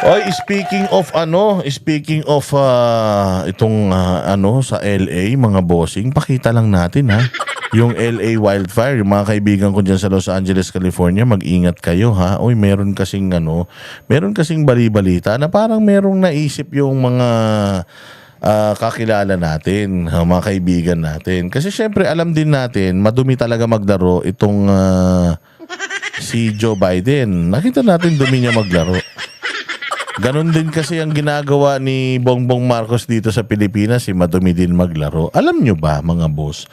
Oy, speaking of itong sa LA, mga bossing, pakita lang natin ha. Yung LA wildfire, yung mga kaibigan ko diyan sa Los Angeles, California, mag-ingat kayo ha. Oy, meron kasing bali-balita na parang merong naisip yung mga kakilala natin, mga kaibigan natin. Kasi syempre alam din natin, madumi talaga maglaro itong si Joe Biden. Nakita natin dumi niya maglaro. Ganon din kasi ang ginagawa ni Bongbong Marcos dito sa Pilipinas, si madumi din maglaro. Alam nyo ba, mga boss,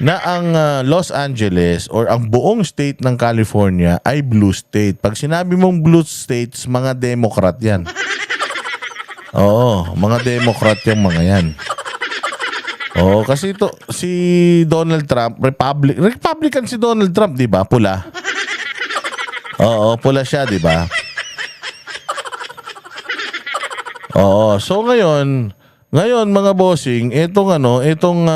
na ang Los Angeles or ang buong state ng California ay blue state. Pag sinabi mong blue states, mga Democrat yan. Oo, mga Democrat yung mga yan. Oo, kasi ito, si Donald Trump, Republican si Donald Trump, di ba? Pula. Oo, pula siya, di ba? Oo, so ngayon mga bossing, itong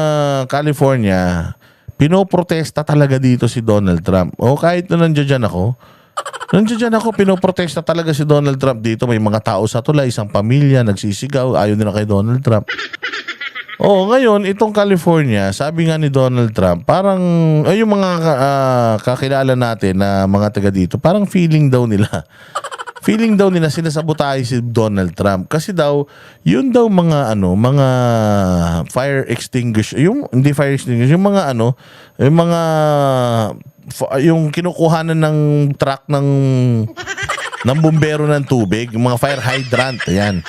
California, pinoprotesta talaga dito si Donald Trump. O kahit na nandiyan ako, pinoprotesta talaga si Donald Trump dito. May mga tao sa tulay, isang pamilya, nagsisigaw, ayaw nila kay Donald Trump. Oo, ngayon, itong California, sabi nga ni Donald Trump, parang, yung mga kakilala natin na mga taga dito, parang feeling daw nila sinasabotahe si Donald Trump kasi daw yun daw mga fire extinguisher, hindi fire extinguisher, yung kinukuhanan ng truck ng bumbero ng tubig, yung mga fire hydrant, ayan.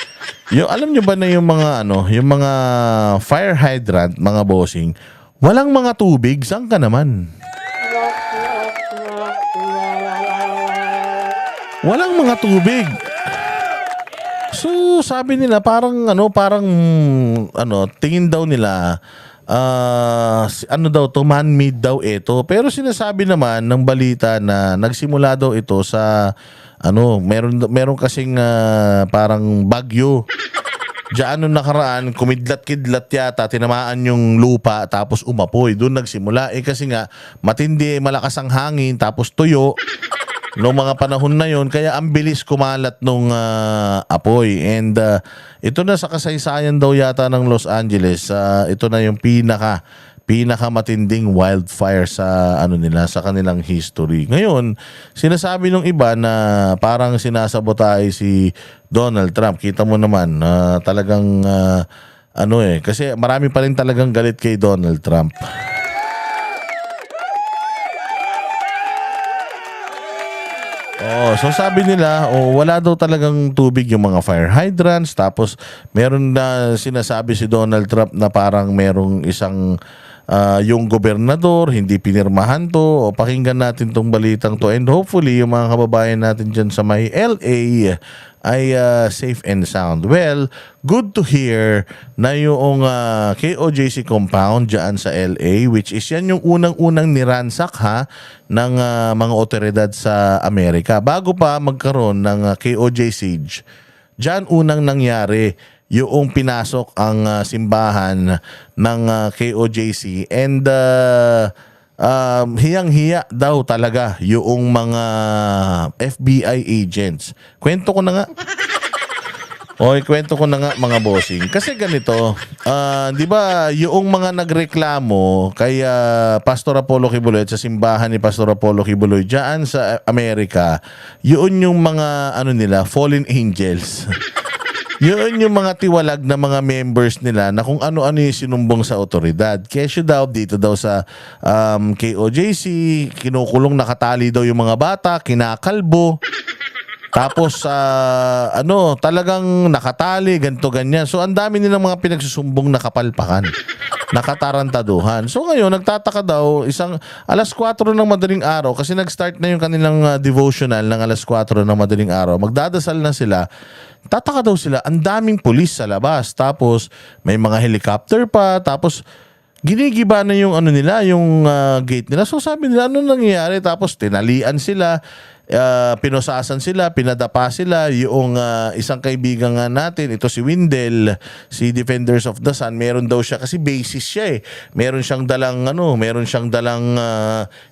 Alam nyo ba na yung mga fire hydrant, mga bossing, walang mga tubig, saan ka naman? Walang mga tubig. So, sabi nila tingin daw nila man-made daw ito. Pero sinasabi naman ng balita na nagsimula daw ito sa meron kasing parang bagyo. Diyan nung nakaraan, kumidlat-kidlat yata, tinamaan yung lupa tapos umapoy. Doon nagsimula. Kasi nga matindi, malakas ang hangin tapos tuyo. Noong mga panahon na yon, kaya ang bilis kumalat nung apoy. And ito na sa kasaysayan daw yata ng Los Angeles, ito na yung pinakamatinding wildfire sa sa kanilang history. Ngayon, sinasabi ng iba na parang sinasabotahe si Donald Trump. Kita mo naman, talagang kasi marami pa rin talagang galit kay Donald Trump. So sabi nila, wala daw talagang tubig yung mga fire hydrants. Tapos meron na sinasabi si Donald Trump na parang merong isang yung gobernador, hindi pinirmahan to. Pakinggan natin tong balitang to. And hopefully, yung mga kababayan natin dyan sa may LA ay safe and sound. Well, good to hear na yung KOJC compound dyan sa LA, which is yan yung unang-unang niransak ng mga otoridad sa Amerika. Bago pa magkaroon ng KOJ siege, dyan unang nangyari yung pinasok ang simbahan ng KOJC. And hiyang-hiya daw talaga yung mga FBI agents. Kwento ko na nga mga bossing. Kasi ganito, 'di ba, yung mga nagreklamo kay Pastor Apollo Kibuloy sa simbahan ni Pastor Apollo Kibuloy diyan sa Amerika, yun yung mga fallen angels. Yun yung mga tiwalag na mga members nila na kung ano-ano yung sinumbong sa otoridad. Kesyo daw, dito daw sa KOJC, kinukulong, nakatali daw yung mga bata, kinakalbo. Tapos, talagang nakatali, ganito, ganyan. So, ang dami nilang mga pinagsusumbong na kapalpakan, nakatarantaduhan. So, ngayon, nagtataka daw, alas 4 ng madaling araw, kasi nag-start na yung kanilang devotional ng alas 4 ng madaling araw. Magdadasal na sila. Tataka daw sila, ang daming pulis sa labas. Tapos, may mga helicopter pa. Tapos, ginigiba na yung ano nila, yung gate nila. So sabi nila, ano nangyayari? Tapos tinalian sila, pinosasan sila, pinadapa sila. Yung isang kaibigan nga natin, ito si Windel, si Defenders of the Sun, meron daw siya, kasi bassist siya eh. Meron siyang dalang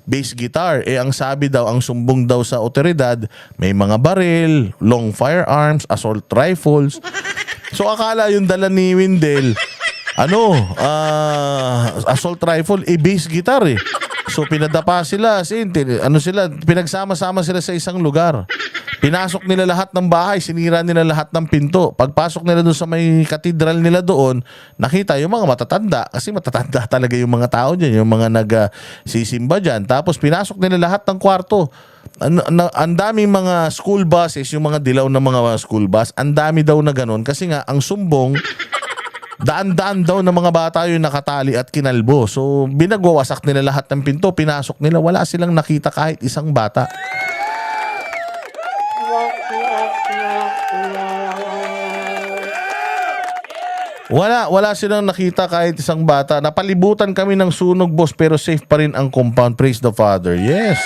bass guitar. Ang sabi daw, ang sumbong daw sa otoridad, may mga baril, long firearms, assault rifles. So akala yung dala ni Windel, assault rifle, bass guitar eh. So pinadapa sila, pinagsama-sama sila sa isang lugar. Pinasok nila lahat ng bahay, sinira nila lahat ng pinto. Pagpasok nila doon sa may katedral nila doon, nakita yung mga matatanda, kasi matatanda talaga yung mga tao dyan, yung mga nagsisimba dyan. Tapos pinasok nila lahat ng kwarto. Ang daming mga school buses, yung mga dilaw na mga school bus, ang dami daw na ganun, kasi nga ang sumbong, daan-daan daw ng mga bata yung nakatali at kinalbo. So binagwawasak nila lahat ng pinto, pinasok nila, wala silang nakita kahit isang bata. Wala silang nakita kahit isang bata. Napalibutan kami ng sunog, boss, pero safe pa rin ang compound. Praise the Father. Yes.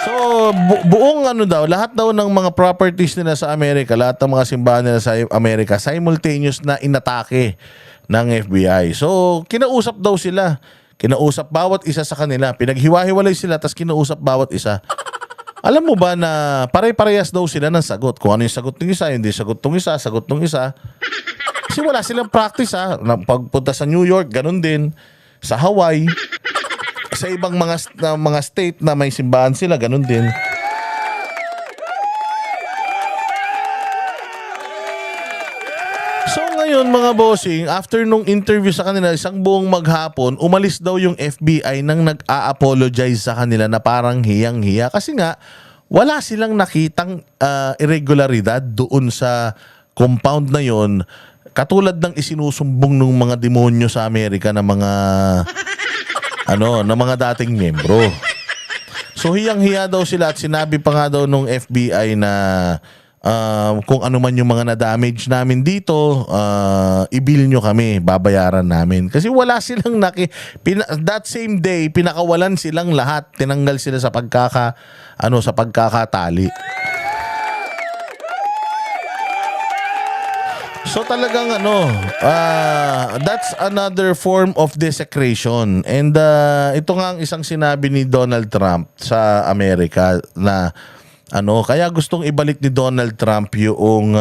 So, buong lahat daw ng mga properties nila sa Amerika, lahat ng mga simbahan nila sa Amerika, simultaneous na inatake ng FBI. So, kinausap daw sila. Kinausap bawat isa sa kanila. Pinaghiwa-hiwalay sila, tas kinausap bawat isa. Alam mo ba na pare-parehas daw sila ng sagot? Kung ano yung sagot ng isa, hindi sagot ng isa, sagot ng isa. Kasi wala silang practice ha. Pagpunta sa New York, ganun din. Sa Hawaii, sa ibang mga state na may simbahan sila, ganun din. So ngayon mga bossing, after nung interview sa kanila, isang buong maghapon, umalis daw yung FBI nang nag-a-apologize sa kanila na parang hiyang-hiya. Kasi nga, wala silang nakitang irregularidad doon sa compound na yon, katulad ng isinusumbong ng mga demonyo sa Amerika na mga na mga dating membro. So hiyang-hiya daw sila at sinabi pa nga daw nung FBI na kung ano man yung mga na-damage namin dito, i-bill nyo kami, babayaran namin. Kasi wala silang that same day, pinakawalan silang lahat, tinanggal sila sa pagkakatali. So talagang that's another form of desecration. And ito nga ang isang sinabi ni Donald Trump sa Amerika na kaya gustong ibalik ni Donald Trump yung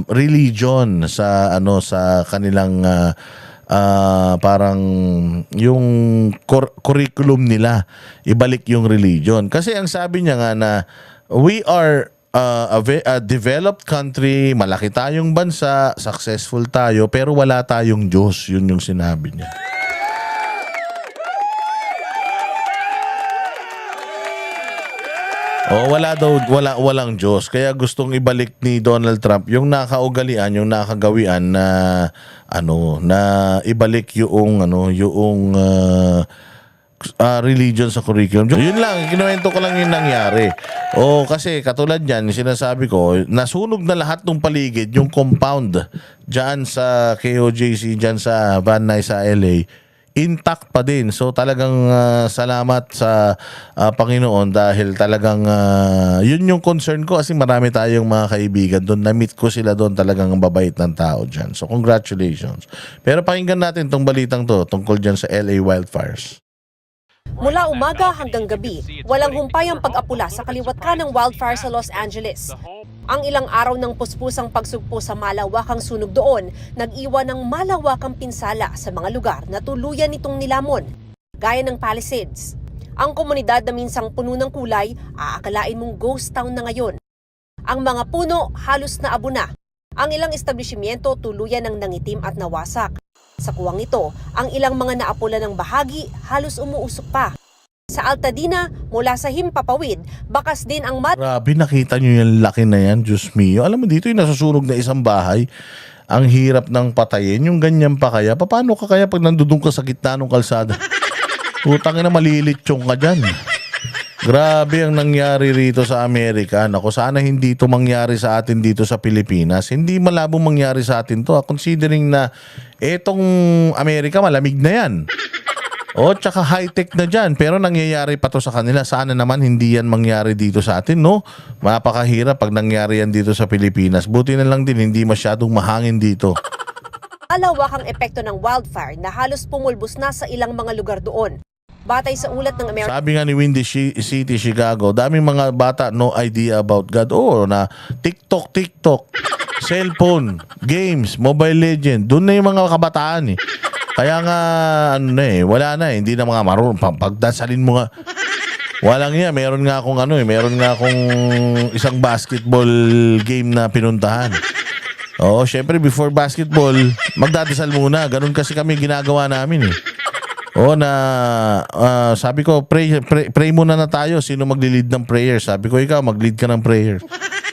religion sa sa kanilang parang yung curriculum nila, ibalik yung religion. Kasi ang sabi niya nga na we are a developed country, malaki tayong bansa, successful tayo, pero wala tayong Diyos. Yun yung sinabi niya. Walang Diyos. Kaya gustong ibalik ni Donald Trump yung nakaugalian, yung nakagawian na na ibalik yung religion sa curriculum. Yun lang, kinuwento ko lang yung nangyari. Kasi katulad yan, sinasabi ko, nasunog na lahat ng paligid, yung compound dyan sa KOJC, dyan sa Van Nuys sa LA, intact pa din. So talagang salamat sa Panginoon dahil talagang yun yung concern ko, kasi marami tayong mga kaibigan doon. Na-meet ko sila doon, talagang babait ng tao dyan. So congratulations. Pero pakinggan natin tong balitang to tungkol dyan sa LA wildfires. Mula umaga hanggang gabi, walang humpay ang pag-apula sa kaliwat kanang wildfire sa Los Angeles. Ang ilang araw ng puspusang pagsugpo sa malawakang sunog doon, nag-iwan ng malawakang pinsala sa mga lugar na tuluyan nitong nilamon, gaya ng Palisades. Ang komunidad na minsang puno ng kulay, aakalain mong ghost town na ngayon. Ang mga puno halos naabo na. Ang ilang establishmento tuluyan ng nangitim at nawasak. Sa kuwang ito, ang ilang mga naapula ng bahagi halos umuusok pa. Sa Altadena, mula sa Himpapawid, bakas din ang Grabe, nakita nyo yung laki na yan, Diyos mio. Alam mo dito yung nasusunog na isang bahay, ang hirap ng patayin, yung ganyan pa kaya. Paano ka kaya pag nandudong ka sa gitna ng kalsada? Utang na malilitsong ka dyan. Grabe ang nangyari rito sa Amerika. Naku, sana hindi ito mangyari sa atin dito sa Pilipinas. Hindi malabong mangyari sa atin to. Considering na etong Amerika malamig na yan. O, tsaka high-tech na dyan. Pero nangyayari pa to sa kanila. Sana naman hindi yan mangyari dito sa atin, no? Mapakahirap pag nangyari yan dito sa Pilipinas. Buti na lang din, hindi masyadong mahangin dito. Malawak ang epekto ng wildfire na halos pumulbos na sa ilang mga lugar doon. Batay sa ulat ng American Sabi nga ni Windy City, Chicago, daming mga bata no idea about God. Oo, na TikTok, cellphone, games, Mobile Legend. Doon na yung mga kabataan eh. Kaya nga, ano na eh, wala na eh. Hindi na mga marunong. Pagdasalin mo nga. Walang yan. Meron nga akong isang basketball game na pinuntahan. Oo, syempre before basketball, magdadasal muna. Ganun kasi kami ginagawa namin eh. Oo na, sabi ko, pray muna na tayo. Sino magli-lead ng prayer? Sabi ko, ikaw, mag-lead ka ng prayer.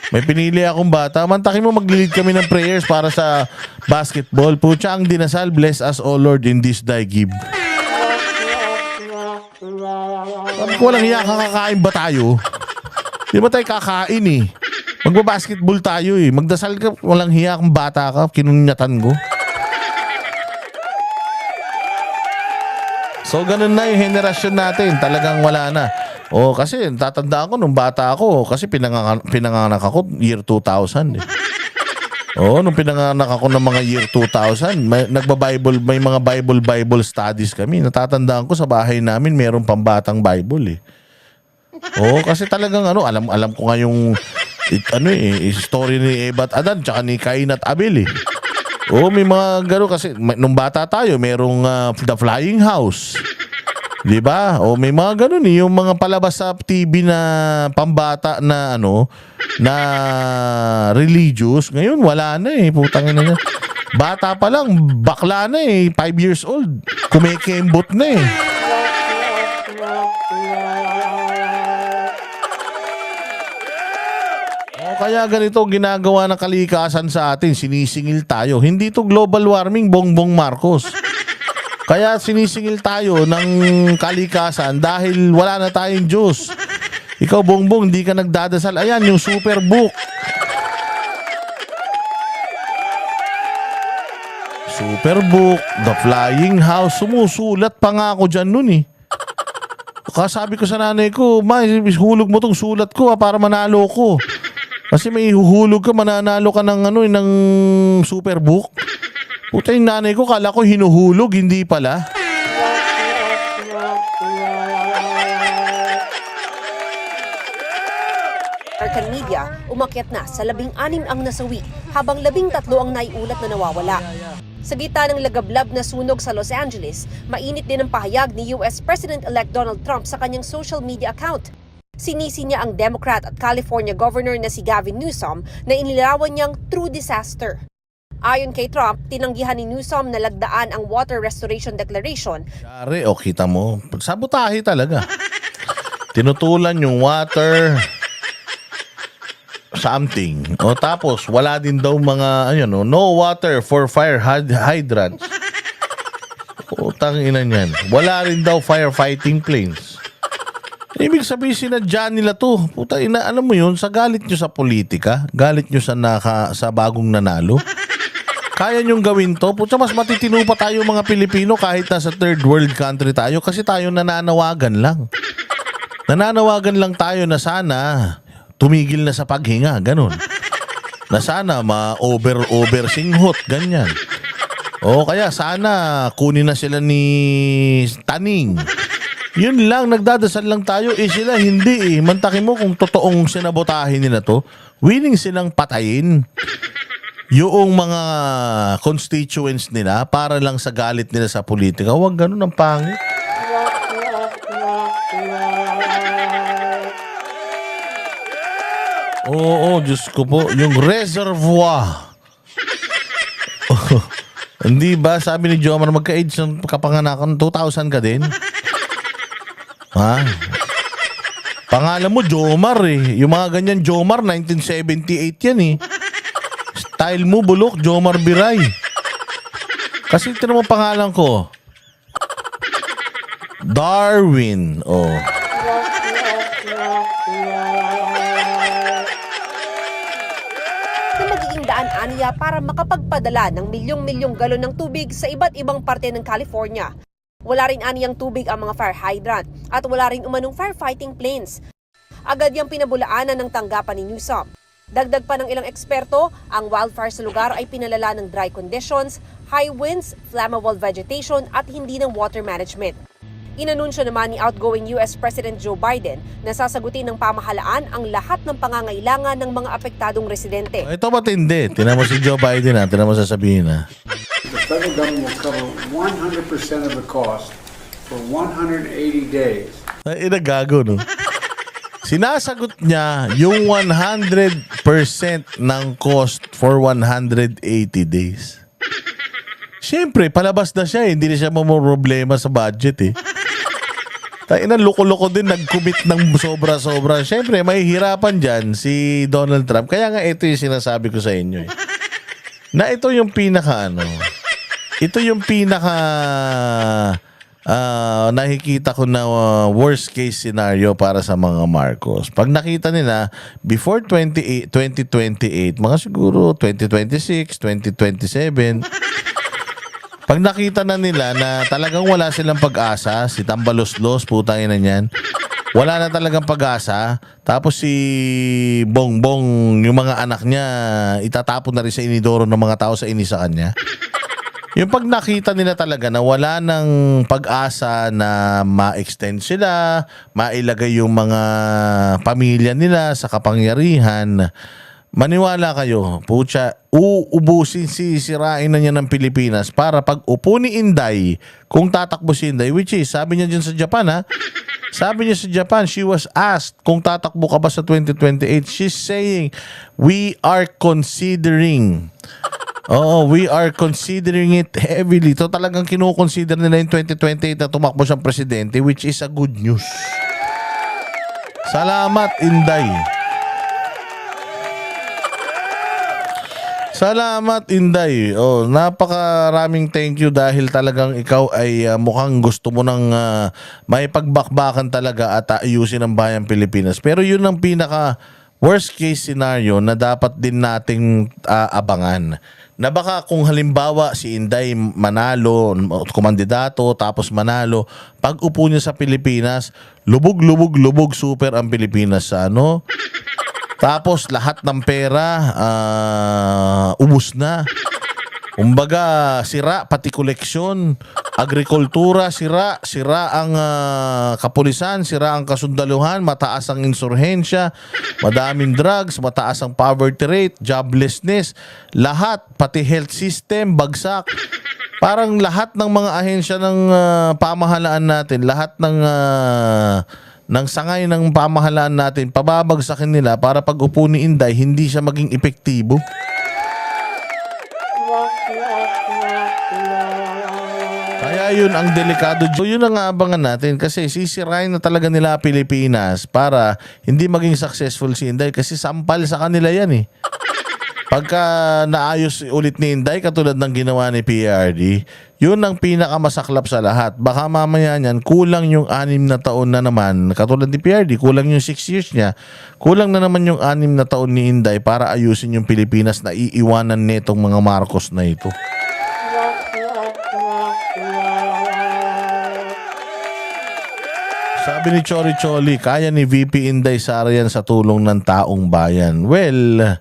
May pinili akong bata. Mantakin mo, mag-lead kami ng prayers para sa basketball. Pucha, ang dinasal, bless us, O Lord, in this thy give. Sabi ko, walang hiya, kakakain ba tayo? Di ba tayo kakain eh? Magbabasketball tayo eh. Magdasal ka, walang hiya kung bata ka, kinunyatan ko. So, ganun na yung henerasyon natin. Talagang wala na. O, kasi tatandaan ko nung bata ako, kasi pinanganak ako year 2000 eh. Oo, nung pinanganak ako ng mga year 2000, may mga Bible studies kami. Natatandaan ko sa bahay namin, mayroong pambatang Bible eh. Oo, kasi talagang alam ko nga yung story ni Eva at Adan, tsaka ni Cain at Abel eh. Oo, may mga gano'n kasi nung bata tayo, merong The Flying House. 'Di ba? O may mga gano'n eh, yung mga palabas sa TV na pambata na na religious. Ngayon wala na eh, putang ina niya. Bata pa lang, bakla na eh, 5 years old. Kumikembot na eh. Kaya ganito ginagawa ng kalikasan sa atin, sinisingil tayo. Hindi to global warming, Bongbong Marcos. Kaya sinisingil tayo ng kalikasan dahil wala na tayong Diyos. Ikaw, Bongbong, hindi ka nagdadasal. Ayan, yung Superbook. Superbook, The Flying House, sumusulat pa nga ako dyan nun eh. Kasabi ko sa nanay ko, ma, hulog mo tong sulat ko para manalo ko. Kasi may huhulog ka, mananalo ka ng ng Superbook. Puta, yung nanay ko, kala ko hinuhulog, hindi pala. American media, umakyat na sa 16 ang nasawi, habang 13 ang naiulat na nawawala. Sa gitna ng lagablab na sunog sa Los Angeles, mainit din ang pahayag ni US President-elect Donald Trump sa kanyang social media account. Sinisi niya ang Democrat at California Governor na si Gavin Newsom na inilarawan niyang true disaster. Ayon kay Trump, tinanggihan ni Newsom na lagdaan ang Water Restoration Declaration. Yari, o kita mo, sabotahe talaga. Tinutulan yung water something. O tapos, wala din daw mga, no water for fire hydrants. Utang ina niyan. Wala rin daw firefighting planes. Ibig sabihin sinadya nila to. Puta ina, alam mo yun, sa galit nyo sa politika, galit nyo sa bagong nanalo. Kaya nyong gawin to. Puta, mas matitino pa tayo mga Pilipino kahit nasa third world country tayo kasi tayo nananawagan lang. Nananawagan lang tayo na sana tumigil na sa paghinga, ganun. Na sana over singhot, ganyan. O kaya sana kunin na sila ni Taning. Yun lang, nagdadasal lang tayo. Sila hindi eh. Mantakin mo kung totoong sinabotahin nila to, willing silang patayin yung mga constituents nila para lang sa galit nila sa politika. Huwag ganun ang pangit. Oo, Diyos ko po. Yung reservoir. Hindi ba, sabi ni Jomar, magka-age ng kapanganakan, 2,000 ka din? Ha? Pangalan mo Jomar eh. Yung mga ganyan Jomar 1978 yan eh. Style mo bulok Jomar Biray. Kasi ito mo pangalan ko. Darwin. Oh. na magiging daan-aniya para makapagpadala ng milyong-milyong galon ng tubig sa iba't ibang parte ng California. Wala rin aniyang tubig ang mga fire hydrant at wala rin umanong firefighting planes. Agad yang pinabulaanan ng tanggapan ni Newsom. Dagdag pa ng ilang eksperto, ang wildfire sa lugar ay pinalala ng dry conditions, high winds, flammable vegetation at hindi ng water management. Inanunsyo naman ni outgoing US President Joe Biden na sasagutin ng pamahalaan ang lahat ng pangangailangan ng mga apektadong residente. Ito matindi. Tinan mo si Joe Biden ha. Tinan mo sasabihin ha. The federal government will cover 100% of the cost for 180 days. Ay, nagago, no? Sinasagot niya yung 100% ng cost for 180 days. Siyempre, palabas na siya. Hindi na siya problema sa budget eh. Tayo loko-loko din, nag-commit ng sobra-sobra. Siyempre, may hirapan dyan si Donald Trump. Kaya nga ito yung sinasabi ko sa inyo eh. Na ito yung ito yung nakikita ko na worst case scenario para sa mga Marcos. Pag nakita nila, before 2028, mga siguro 2026, 2027, pag nakita na nila na talagang wala silang pag-asa, si Tambalos-los, putangin na niyan, wala na talagang pag-asa, tapos si Bongbong, yung mga anak niya, itatapon na rin sa inidoro ng mga tao sa inisa kanya. Yung pag nakita nila talaga na wala ng pag-asa na ma-extend sila, mailagay yung mga pamilya nila sa kapangyarihan, maniwala kayo, pucha, uubusin sisirain na niya ng Pilipinas para pag upo ni Inday, kung tatakbo si Inday, which is, sabi niya dyan sa Japan ha, sabi niya sa Japan, she was asked kung tatakbo ka ba sa 2028, she's saying, we are considering it heavily. Ito talagang kinukonsider nila yung 2028 na tumakbo siyang presidente, which is a good news. Salamat, Inday. Salamat, Inday. Oh, napakaraming thank you dahil talagang ikaw ay mukhang gusto mo ng may pagbakbakan talaga at ayusin ang bayang Pilipinas. Pero yun ang pinaka worst case scenario na dapat din nating abangan. Na baka kung halimbawa si Inday manalo, kumandidato, tapos manalo, pag upo niya sa Pilipinas, lubog super ang Pilipinas sa ano. Tapos lahat ng pera ubos na. Kumbaga, sira pati koleksyon, agrikultura, sira ang kapulisan, sira ang kasundaluhan, mataas ang insurhensya, madaming drugs, mataas ang poverty rate, joblessness, lahat, pati health system, bagsak. Parang lahat ng mga ahensya ng pamahalaan natin, lahat ng sangay ng pamahalaan natin, pababagsakin nila para pag upo ni Inday, hindi siya maging epektibo. Kaya yun ang delikado. So yun ang aabangan natin kasi sisirain na talaga nila Pilipinas para hindi maging successful si Inday kasi sampal sa kanila yan eh. Pagka naayos ulit ni Inday katulad ng ginawa ni PRD, yun ang pinakamasaklap sa lahat. Baka mamaya niyan kulang yung 6 na taon na naman, katulad ni PRD, kulang yung 6 years niya, kulang na naman yung 6 na taon ni Inday para ayusin yung Pilipinas na iiwanan netong mga Marcos na ito. Sabi ni Chori Choli, kaya ni VP Inday Sara yan sa tulong ng taong bayan. Well,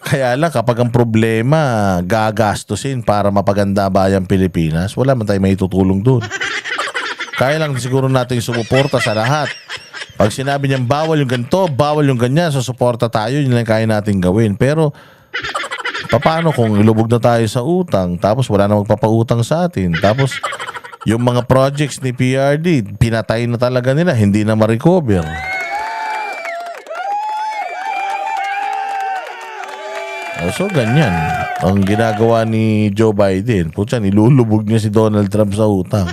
kaya lang kapag ang problema gagastusin para mapaganda bayang Pilipinas, wala man tayo may tutulong doon. Kaya lang siguro natin sumuporta sa lahat. Pag sinabi niyang bawal yung ganito, bawal yung ganyan, so suporta tayo, yun lang kaya natin gawin. Pero paano kung lubog na tayo sa utang, tapos wala na magpapautang sa atin, tapos yung mga projects ni PRD, pinatay na talaga nila, hindi na ma-recover. So, ganyan. Ang ginagawa ni Joe Biden, putya, nilulubog niya si Donald Trump sa utang.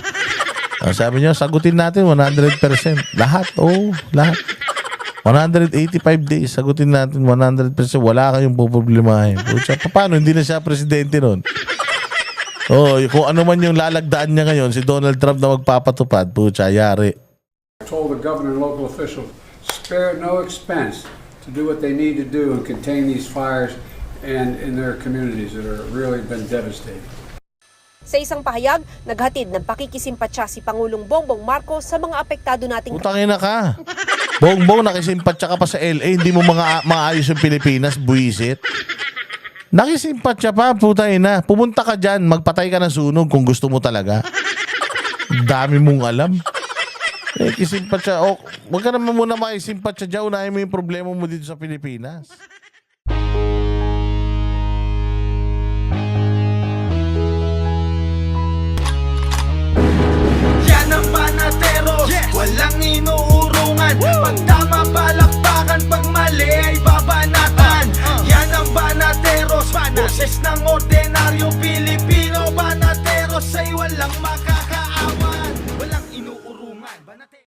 Sabi niya, sagutin natin 100%. Lahat, lahat. 185 days, sagutin natin 100%. Wala kayong puproblemahin. Putya, paano? Hindi na siya presidente nun. Kung ano man yung lalagdaan niya ngayon, si Donald Trump na magpapatupad, putya, yari. I told the governor and local officials, spare no expense to do what they need to do and contain these fires and in their communities that are really been devastating. Sa isang pahayag, naghatid ng pakikisimpatya si Pangulong Bongbong Marcos sa mga apektado nating Utangin na ka. Bongbong, nakisimpatya ka pa sa LA, hindi mo maayos yung Pilipinas, buwisit. Nakisimpatya pa, putay na. Pumunta ka dyan, magpatay ka ng sunog kung gusto mo talaga. Dami mong alam. Kisimpatya, wag ka naman muna makisimpatya dyan, unahin mo yung problema mo dito sa Pilipinas. Yan ang Banateros, walang inuurungan. Pag tama palakpakan, pag mali ay babanatan. Yan ang Banateros, boses ng orte